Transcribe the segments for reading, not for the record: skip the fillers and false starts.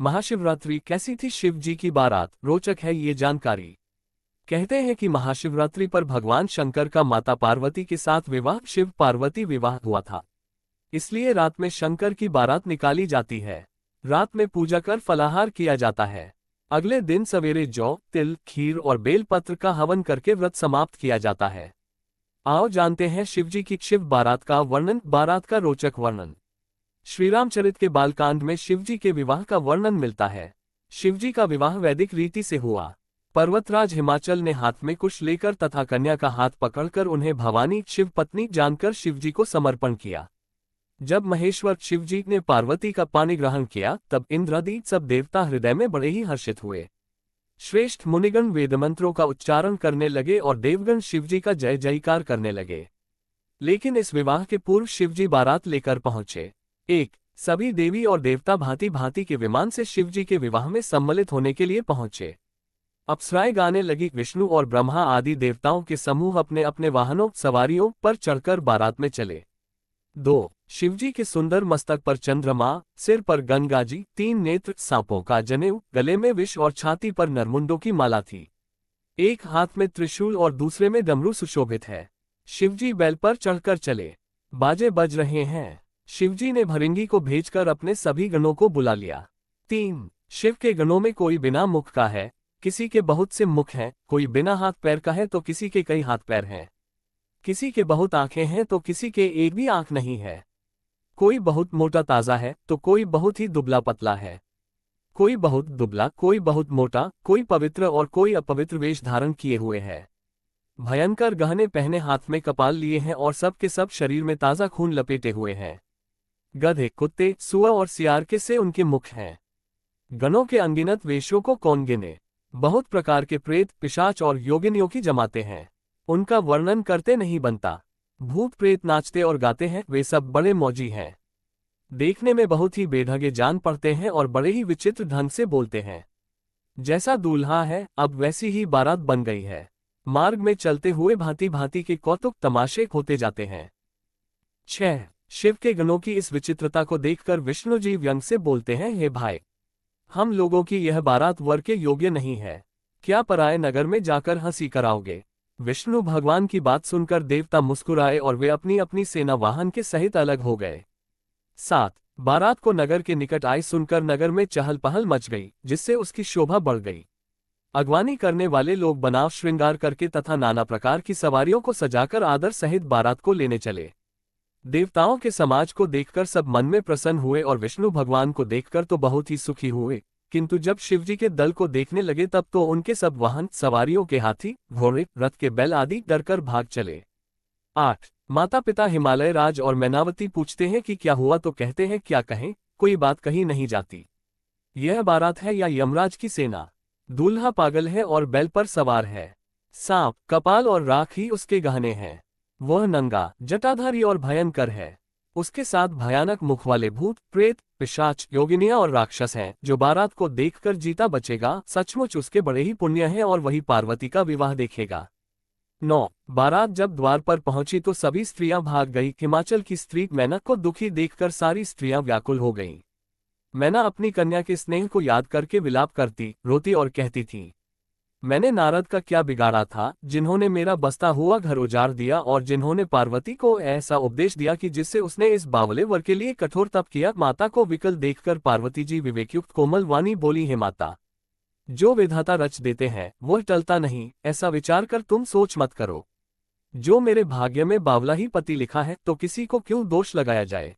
महाशिवरात्रि कैसी थी शिव जी की बारात, रोचक है ये जानकारी। कहते हैं कि महाशिवरात्रि पर भगवान शंकर का माता पार्वती के साथ विवाह, शिव पार्वती विवाह हुआ था। इसलिए रात में शंकर की बारात निकाली जाती है। रात में पूजा कर फलाहार किया जाता है। अगले दिन सवेरे जौ, तिल, खीर और बेलपत्र का हवन करके व्रत समाप्त किया जाता है। आओ जानते हैं शिवजी की शिव बारात का वर्णन। बारात का रोचक वर्णन। श्रीरामचरित के बालकांड में शिवजी के विवाह का वर्णन मिलता है। शिवजी का विवाह वैदिक रीति से हुआ। पर्वतराज हिमाचल ने हाथ में कुश लेकर तथा कन्या का हाथ पकड़कर उन्हें भवानी शिव पत्नी जानकर शिवजी को समर्पण किया। जब महेश्वर शिवजी ने पार्वती का पानी ग्रहण किया तब इंद्रादि सब देवता हृदय में बड़े ही हर्षित हुए। श्रेष्ठ मुनिगण वेदमंत्रों का उच्चारण करने लगे और देवगण शिवजी का जय जयकार करने लगे। लेकिन इस विवाह के पूर्व शिवजी बारात लेकर पहुंचे। सभी देवी और देवता भांति भांति के विमान से शिवजी के विवाह में सम्मिलित होने के लिए पहुंचे। अप्सराएं गाने लगी। विष्णु और ब्रह्मा आदि देवताओं के समूह अपने अपने वाहनों सवारियों पर चढ़कर बारात में चले। 2 शिवजी के सुंदर मस्तक पर चंद्रमा, सिर पर गंगाजी, 3 नेत्र, सांपों का जनेऊ, गले में विष और छाती पर नरमुंडों की माला थी। एक हाथ में त्रिशूल और दूसरे में डमरू सुशोभित है। शिवजी बैल पर चढ़कर चले। बाजे बज रहे हैं। शिवजी ने भृंगी को भेजकर अपने सभी गणों को बुला लिया। 3 शिव के गणों में कोई बिना मुख का है, किसी के बहुत से मुख हैं, कोई बिना हाथ पैर का है तो किसी के कई हाथ पैर हैं, किसी के बहुत आंखें हैं तो किसी के एक भी आंख नहीं है, कोई बहुत मोटा ताजा है तो कोई बहुत ही दुबला पतला है, कोई बहुत दुबला, कोई बहुत मोटा, कोई पवित्र और कोई अपवित्र वेश धारण किए हुए है। भयंकर गहने पहने, हाथ में कपाल लिए हैं और सब के सब शरीर में ताजा खून लपेटे हुए हैं। गधे, कुत्ते, सुअर और सियार के से उनके मुख हैं। गणों के अनगिनत वेशों को कौन गिने। बहुत प्रकार के प्रेत, पिशाच और योगिनियों की जमाते हैं। उनका वर्णन करते नहीं बनता। भूत प्रेत नाचते और गाते हैं, वे सब बड़े मौजी हैं। देखने में बहुत ही बेढंगे जान पड़ते हैं और बड़े ही विचित्र ढंग से बोलते हैं। जैसा दूल्हा है अब वैसी ही बारात बन गई है। मार्ग में चलते हुए भांति भांति के कौतुक तमाशे होते जाते हैं। 6 शिव के गणों की इस विचित्रता को देखकर विष्णु जी व्यंग से बोलते हैं, हे भाई, हम लोगों की यह बारात वर के योग्य नहीं है। क्या पराये नगर में जाकर हंसी कराओगे। विष्णु भगवान की बात सुनकर देवता मुस्कुराए और वे अपनी अपनी सेना वाहन के सहित अलग हो गए। 7 बारात को नगर के निकट आई सुनकर नगर में चहल पहल मच गई, जिससे उसकी शोभा बढ़ गई। अगवानी करने वाले लोग बनाव श्रृंगार करके तथा नाना प्रकार की सवारियों को सजाकर आदर सहित बारात को लेने चले। देवताओं के समाज को देखकर सब मन में प्रसन्न हुए और विष्णु भगवान को देखकर तो बहुत ही सुखी हुए, किंतु जब शिवजी के दल को देखने लगे तब तो उनके सब वाहन सवारियों के हाथी, घोड़े, रथ के बैल आदि डरकर भाग चले। 8 माता पिता हिमालय राज और मैनावती पूछते हैं कि क्या हुआ तो कहते हैं, क्या कहें, कोई बात कही नहीं जाती। यह बारात है या यमराज की सेना। दूल्हा पागल है और बैल पर सवार है। सांप, कपाल और राख ही उसके गहने हैं। वह नंगा, जटाधारी और भयंकर है। उसके साथ भयानक मुख वाले भूत, प्रेत, पिशाच, योगिनियां और राक्षस हैं। जो बारात को देखकर जीता बचेगा, सचमुच उसके बड़े ही पुण्य हैं और वही पार्वती का विवाह देखेगा। 9 बारात जब द्वार पर पहुंची तो सभी स्त्रियां भाग गई। हिमाचल की स्त्री मैना को दुखी देखकर सारी स्त्रियां व्याकुल हो गईं। मैना अपनी कन्या के स्नेह को याद करके विलाप करती, रोती और कहती थी, मैंने नारद का क्या बिगाड़ा था, जिन्होंने मेरा बसता हुआ घर उजाड़ दिया और जिन्होंने पार्वती को ऐसा उपदेश दिया कि जिससे उसने इस बावले वर के लिए कठोर तप किया। माता को विकल देखकर पार्वती जी विवेकयुक्त कोमल वाणी बोली, हे माता, जो विधाता रच देते हैं वह टलता नहीं, ऐसा विचार कर तुम सोच मत करो। जो मेरे भाग्य में बावला ही पति लिखा है तो किसी को क्यों दोष लगाया जाए।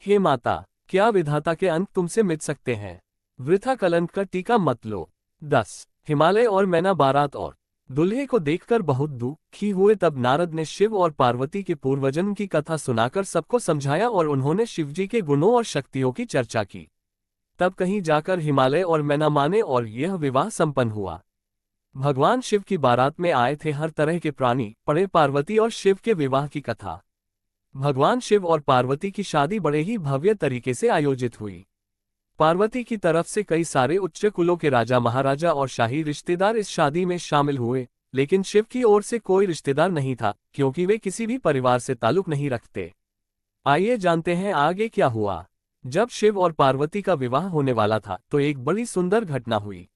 हे माता, क्या विधाता के अंत तुमसे मिट सकते हैं। वृथा कलंक का टीका मत लो। 10 हिमालय और मैना बारात और दुल्हे को देखकर बहुत दुखी हुए। तब नारद ने शिव और पार्वती के पूर्वजन्म की कथा सुनाकर सबको समझाया और उन्होंने शिवजी के गुणों और शक्तियों की चर्चा की। तब कहीं जाकर हिमालय और मैना माने और यह विवाह संपन्न हुआ। भगवान शिव की बारात में आए थे हर तरह के प्राणी, पढ़े पार्वती और शिव के विवाह की कथा। भगवान शिव और पार्वती की शादी बड़े ही भव्य तरीके से आयोजित हुई। पार्वती की तरफ से कई सारे उच्च कुलों के राजा महाराजा और शाही रिश्तेदार इस शादी में शामिल हुए, लेकिन शिव की ओर से कोई रिश्तेदार नहीं था, क्योंकि वे किसी भी परिवार से ताल्लुक नहीं रखते। आइए जानते हैं आगे क्या हुआ। जब शिव और पार्वती का विवाह होने वाला था तो एक बड़ी सुंदर घटना हुई।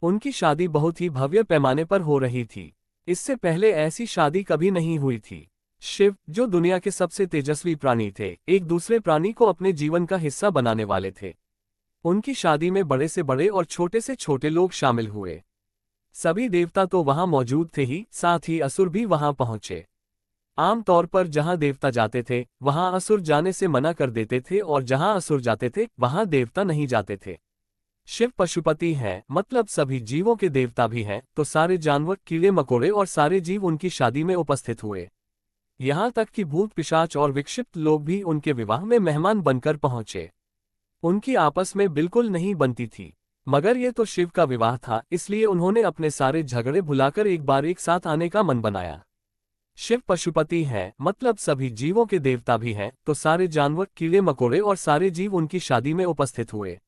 उनकी शादी बहुत ही भव्य पैमाने पर हो रही थी। इससे पहले ऐसी शादी कभी नहीं हुई थी। शिव, जो दुनिया के सबसे तेजस्वी प्राणी थे, एक दूसरे प्राणी को अपने जीवन का हिस्सा बनाने वाले थे। उनकी शादी में बड़े से बड़े और छोटे से छोटे लोग शामिल हुए। सभी देवता तो वहां मौजूद थे ही, साथ ही असुर भी वहां पहुंचे। आमतौर पर जहां देवता जाते थे वहां असुर जाने से मना कर देते थे, और जहां असुर जाते थे वहां देवता नहीं जाते थे। शिव पशुपति हैं, मतलब सभी जीवों के देवता भी हैं, तो सारे जानवर, कीड़े मकोड़े और सारे जीव उनकी शादी में उपस्थित हुए। यहाँ तक कि भूत पिशाच और विक्षिप्त लोग भी उनके विवाह में मेहमान बनकर पहुंचे। उनकी आपस में बिल्कुल नहीं बनती थी, मगर ये तो शिव का विवाह था, इसलिए उन्होंने अपने सारे झगड़े भुलाकर एक बार एक साथ आने का मन बनाया। शिव पशुपति हैं, मतलब सभी जीवों के देवता भी हैं, तो सारे जानवर, कीड़े मकोड़े और सारे जीव उनकी शादी में उपस्थित हुए।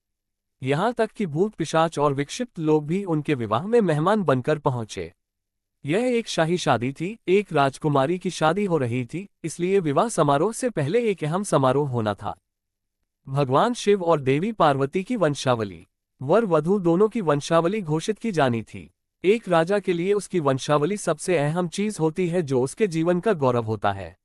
यहाँ तक कि भूत पिशाच और विक्षिप्त लोग भी उनके विवाह में मेहमान बनकर पहुंचे। यह एक शाही शादी थी, एक राजकुमारी की शादी हो रही थी, इसलिए विवाह समारोह से पहले एक अहम समारोह होना था। भगवान शिव और देवी पार्वती की वंशावली, वर वधू दोनों की वंशावली घोषित की जानी थी। एक राजा के लिए उसकी वंशावली सबसे अहम चीज होती है, जो उसके जीवन का गौरव होता है।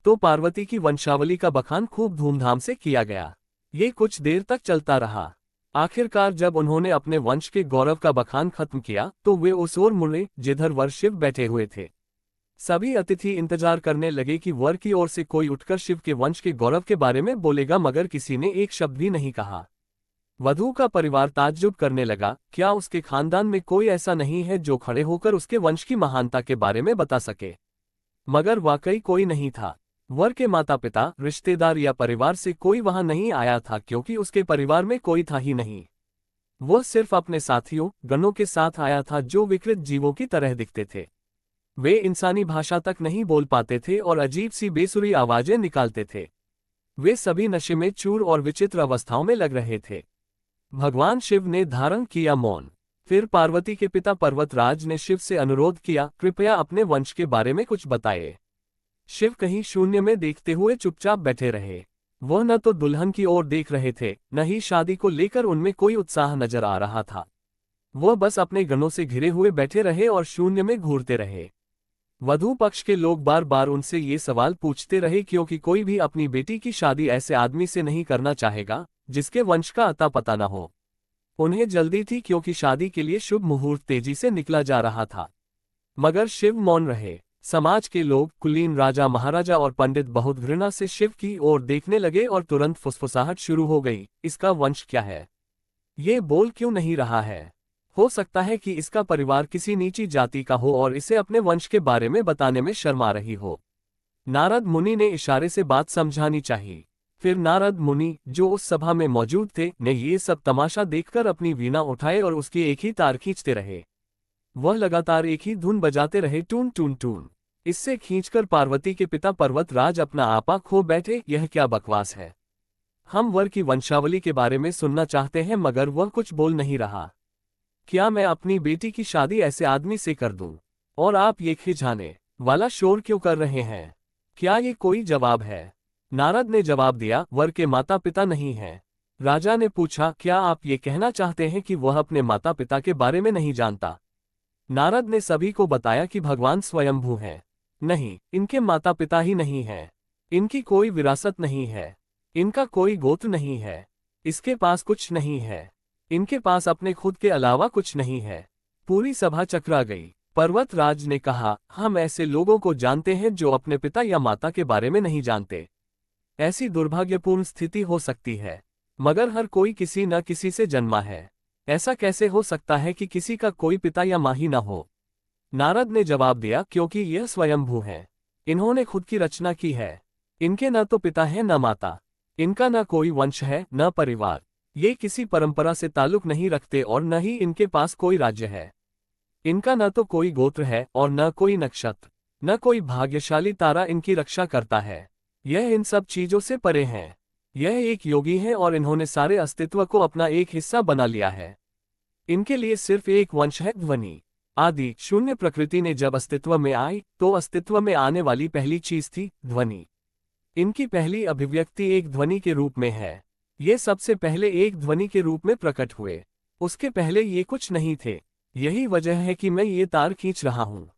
तो पार्वती की वंशावली का बखान खूब धूमधाम से किया गया। ये कुछ देर तक चलता रहा। आखिरकार जब उन्होंने अपने वंश के गौरव का बखान खत्म किया तो वे उस ओर मुड़े जिधर वर शिव बैठे हुए थे। सभी अतिथि इंतजार करने लगे कि वर की ओर से कोई उठकर शिव के वंश के गौरव के बारे में बोलेगा, मगर किसी ने एक शब्द भी नहीं कहा। वधू का परिवार ताज्जुब करने लगा, क्या उसके खानदान में कोई ऐसा नहीं है जो खड़े होकर उसके वंश की महानता के बारे में बता सके? मगर वाकई कोई नहीं था। वर के माता पिता, रिश्तेदार या परिवार से कोई वहां नहीं आया था, क्योंकि उसके परिवार में कोई था ही नहीं। वह सिर्फ अपने साथियों, गणों के साथ आया था, जो विकृत जीवों की तरह दिखते थे। वे इंसानी भाषा तक नहीं बोल पाते थे और अजीब सी बेसुरी आवाजें निकालते थे। वे सभी नशे में चूर और विचित्र अवस्थाओं में लग रहे थे। भगवान शिव ने धारण किया मौन। फिर पार्वती के पिता पर्वतराज ने शिव से अनुरोध किया, कृपया अपने वंश के बारे में कुछ बताइए। शिव कहीं शून्य में देखते हुए चुपचाप बैठे रहे। वह न तो दुल्हन की ओर देख रहे थे, न ही शादी को लेकर उनमें कोई उत्साह नजर आ रहा था। वह बस अपने गणों से घिरे हुए बैठे रहे और शून्य में घूरते रहे। वधू पक्ष के लोग बार बार उनसे ये सवाल पूछते रहे, क्योंकि कोई भी अपनी बेटी की शादी ऐसे आदमी से नहीं करना चाहेगा जिसके वंश का अता पता न हो। उन्हें जल्दी थी, क्योंकि शादी के लिए शुभ मुहूर्त तेजी से निकला जा रहा था। मगर शिव मौन रहे। समाज के लोग, कुलीन, राजा, महाराजा और पंडित बहुत घृणा से शिव की ओर देखने लगे और तुरंत फुसफुसाहट शुरू हो गई, इसका वंश क्या है? ये बोल क्यों नहीं रहा है? हो सकता है कि इसका परिवार किसी नीची जाति का हो और इसे अपने वंश के बारे में बताने में शर्मा रही हो। नारद मुनि ने इशारे से बात समझानी चाहिए। फिर नारद मुनि, जो उस सभा में मौजूद थे, ने ये सब तमाशा देखकर अपनी वीणा उठाए और उसकी एक ही तार खींचते रहे। वह लगातार एक ही धुन बजाते रहे, टून टून टून। इससे खींचकर पार्वती के पिता पर्वतराज अपना आपा खो बैठे। यह क्या बकवास है? हम वर की वंशावली के बारे में सुनना चाहते हैं, मगर वह कुछ बोल नहीं रहा। क्या मैं अपनी बेटी की शादी ऐसे आदमी से कर दूं? और आप ये खिंचाने वाला शोर क्यों कर रहे हैं? क्या ये कोई जवाब है? नारद ने जवाब दिया, वर के माता पिता नहीं हैं। राजा ने पूछा, क्या आप ये कहना चाहते हैं कि वह अपने माता पिता के बारे में नहीं जानता? नारद ने सभी को बताया कि भगवान स्वयंभू हैं। नहीं, इनके माता पिता ही नहीं हैं। इनकी कोई विरासत नहीं है। इनका कोई गोत्र नहीं है। इसके पास कुछ नहीं है। इनके पास अपने खुद के अलावा कुछ नहीं है। पूरी सभा चकरा गई। पर्वतराज ने कहा, हम ऐसे लोगों को जानते हैं जो अपने पिता या माता के बारे में नहीं जानते। ऐसी दुर्भाग्यपूर्ण स्थिति हो सकती है, मगर हर कोई किसी न किसी से जन्मा है। ऐसा कैसे हो सकता है कि किसी का कोई पिता या माँ ही न हो? नारद ने जवाब दिया, क्योंकि यह स्वयंभू है। इन्होंने खुद की रचना की है। इनके न तो पिता है न माता। इनका न कोई वंश है न परिवार। ये किसी परंपरा से ताल्लुक नहीं रखते और न ही इनके पास कोई राज्य है। इनका न तो कोई गोत्र है और न कोई नक्षत्र, न कोई भाग्यशाली तारा इनकी रक्षा करता है। यह इन सब चीजों से परे हैं। यह एक योगी है और इन्होंने सारे अस्तित्व को अपना एक हिस्सा बना लिया है। इनके लिए सिर्फ एक वंश है, ध्वनि। आदि शून्य प्रकृति ने जब अस्तित्व में आई तो अस्तित्व में आने वाली पहली चीज थी ध्वनि। इनकी पहली अभिव्यक्ति एक ध्वनि के रूप में है। ये सबसे पहले एक ध्वनि के रूप में प्रकट हुए। उसके पहले ये कुछ नहीं थे। यही वजह है कि मैं ये तार खींच रहा हूँ।